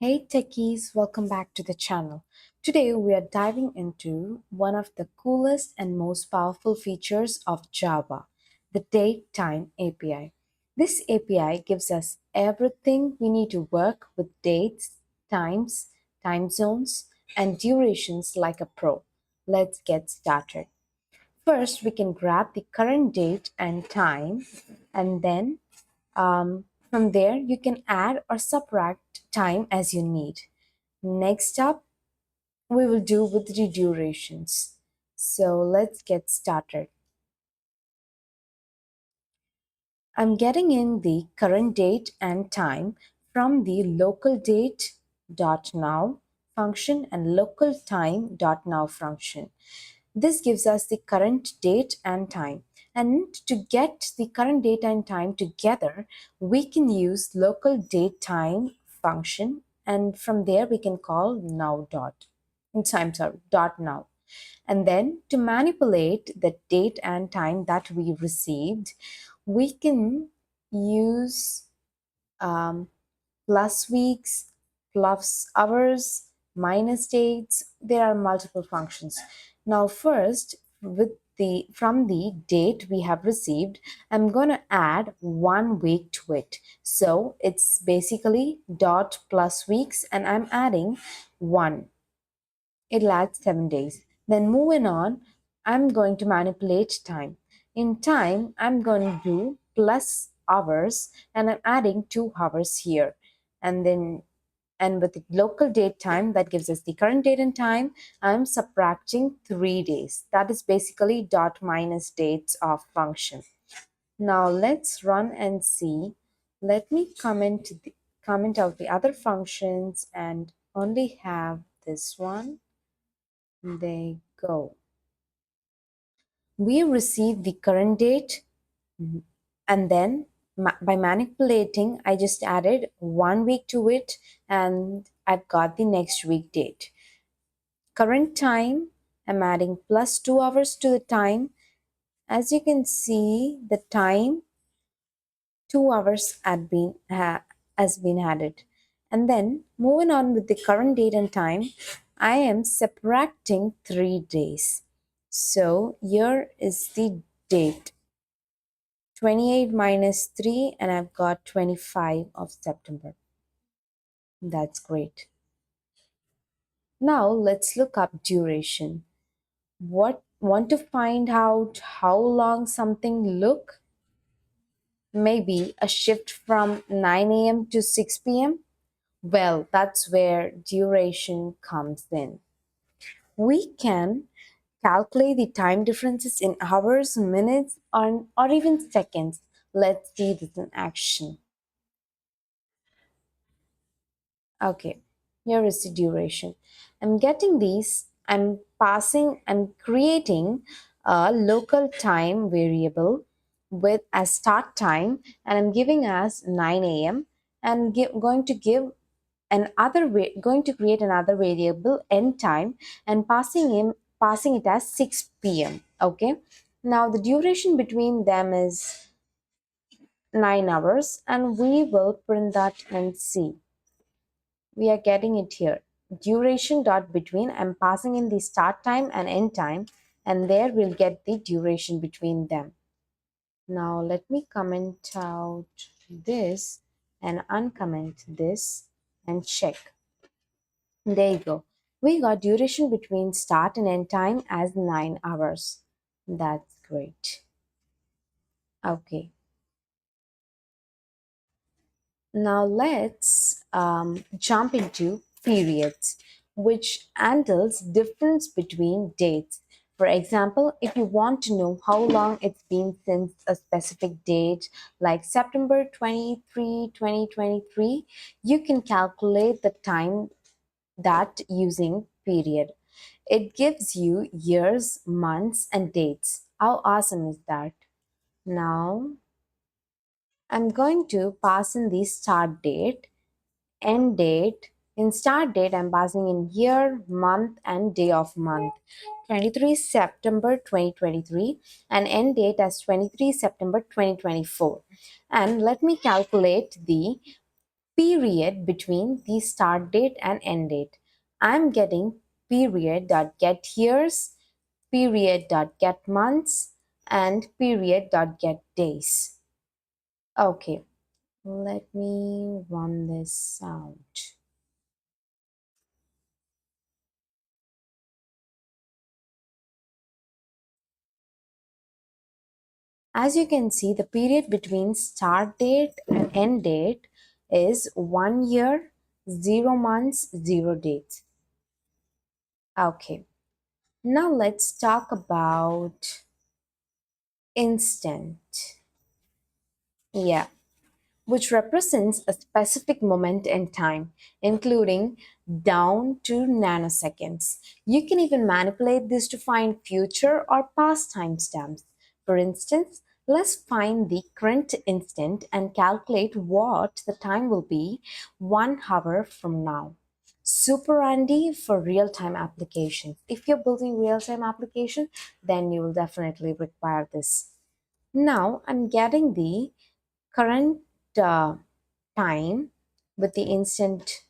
Hey techies, welcome back to the channel. Today we are diving into one of the coolest and most powerful features of Java, the DateTime API. This API gives us everything we need to work with dates, times, time zones, and durations like a pro. Let's get started. First, we can grab the current date and time, and then from there you can add or subtract time as you need. Next up, we will do with the durations. So let's get started. I'm getting in the current date and time from the local date dot now function and local time dot now function. This gives us the current date and time. And to get the current date and time together, we can use local date time function, and from there we can call now dot. I'm sorry, dot now. And then to manipulate the date and time that we received, we can use um, plus weeks, plus hours, minus dates. There are multiple functions. Now, first, from the date we have received, I'm going to add 1 week to it. So it's basically dot plus weeks, and I'm adding 1. It'll add 7 days. Then moving on, I'm going to manipulate time. In time, I'm going to do plus hours, and I'm adding 2 hours here. And with the local date time that gives us the current date and time, I'm subtracting 3 days. That is basically dot minus dates of function. Now let's run and see. Let me comment out the other functions and only have this one. There you go. We receive the current date, and then by manipulating, I just added 1 week to it, and I've got the next week date. Current time, I'm adding plus 2 hours to the time. As you can see, the time 2 hours has been added. And then moving on with the current date and time, I am subtracting 3 days. So here is the date 28 minus 3, and I've got 25 of September. That's great. Now let's look up duration. Want to find out how long something look? Maybe a shift from 9 a.m. to 6 p.m. Well, that's where duration comes in. We can calculate the time differences in hours, minutes, or even seconds. Let's see this in action. Okay, here is the duration. I'm passing and creating a local time variable with a start time, and I'm giving us 9 a.m. and going to give going to create another variable end time and passing it as 6 p.m. Okay, now the duration between them is 9 hours, and we will print that and see. We are getting it here. Duration dot between, I'm passing in the start time and end time, and there we'll get the duration between them. Now let me comment out this and uncomment this and check. There you go. We got duration between start and end time as 9 hours. That's great. Okay. Now let's jump into periods, which handles difference between dates. For example, if you want to know how long it's been since a specific date, like September 23, 2023, you can calculate the time that using period. It gives you years, months, and dates. How awesome is that? Now, I'm going to pass in the start date, end date. In start date, I'm passing in year, month, and day of month. 23 September 2023, and end date as 23 September 2024. And let me calculate the period between the start date and end date. I'm getting period dot get years, period dot get months, and period dot get days. Okay, let me run this out. As you can see, the period between start date and end date is 1 year, 0 months, 0 days. Okay, now let's talk about instant. Yeah, which represents a specific moment in time, including down to nanoseconds. You can even manipulate this to find future or past timestamps. For instance, let's find the current instant and calculate what the time will be 1 hour from now. Super handy for real-time applications. If you're building real-time application, then you will definitely require this. Now I'm getting the current uh, time with the instant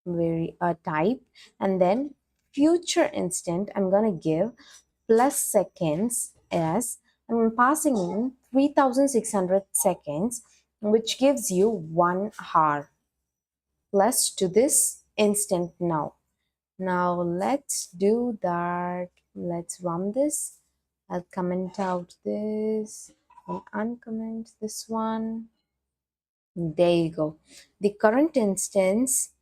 type, and then future instant I'm going to give plus seconds as I'm passing in 3600 seconds, which gives you 1 hour plus to this instant now. Now let's do that. Let's run this. I'll comment out this and uncomment this one. There you go. The current instance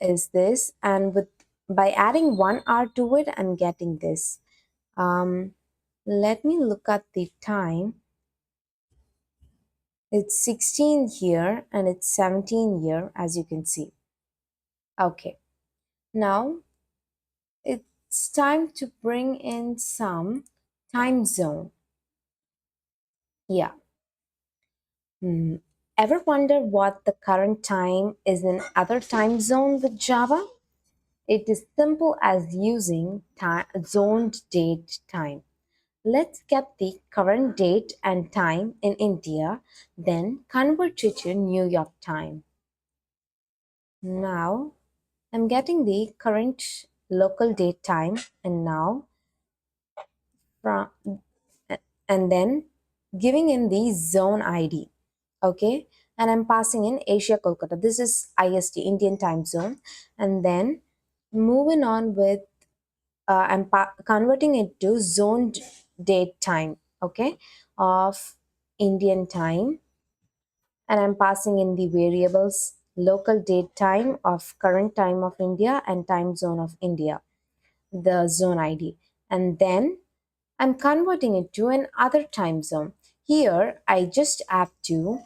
is this, and with by adding 1 hour to it, I'm getting this. Um, Let me look at the time. It's 16 here and it's 17 here, as you can see. Okay, now it's time to bring in some time zone. Yeah. Hmm. Ever wonder what the current time is in other time zone with Java? It is simple as using zoned date time. Let's get the current date and time in India, then convert it to New York time. Now I'm getting the current local date time, and now from and then giving in the zone ID. Okay, and I'm passing in Asia Kolkata. This is IST, Indian time zone, and then moving on with I'm converting it to zoned date time, okay, of Indian time, and I'm passing in the variables local date time of current time of India and time zone of India, the zone ID, and then I'm converting it to an other time zone. Here, I just have to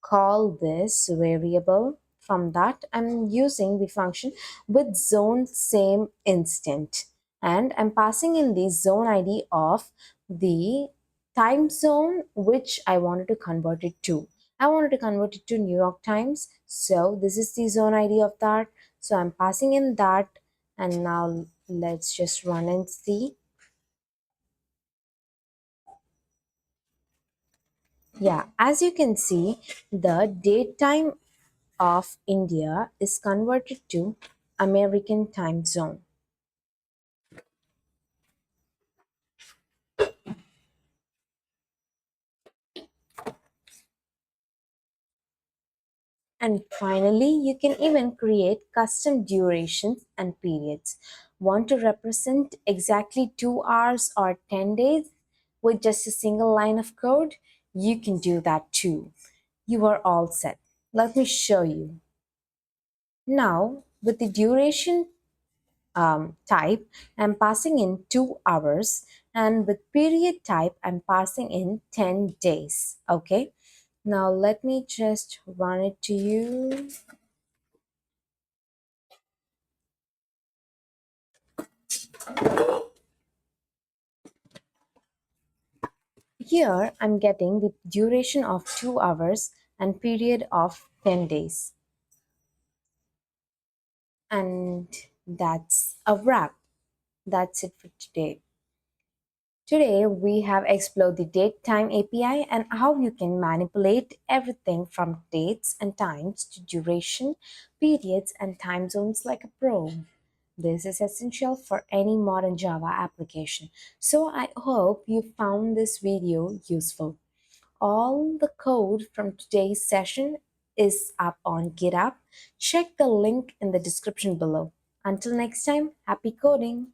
call this variable. From that, I'm using the function with zone same instant, and I'm passing in the zone ID of the time zone which I wanted to convert it to. I wanted to convert it to New York Times, so this is the zone ID of that. So I'm passing in that, and now let's just run and see. Yeah, as you can see, the date time of India is converted to American time zone. And finally, you can even create custom durations and periods. Want to represent exactly 2 hours or 10 days with just a single line of code? You can do that too. You are all set. Let me show you. Now, with the duration type, I'm passing in 2 hours, and with period type, I'm passing in 10 days. Okay, now let me just run it to you. Here, I'm getting the duration of 2 hours and period of 10 days. And that's a wrap. That's it for today. Today, we have explored the date-time API and how you can manipulate everything from dates and times to duration, periods, and time zones like a pro. This is essential for any modern Java application. So I hope you found this video useful. All the code from today's session is up on GitHub. Check the link in the description below. Until next time, happy coding!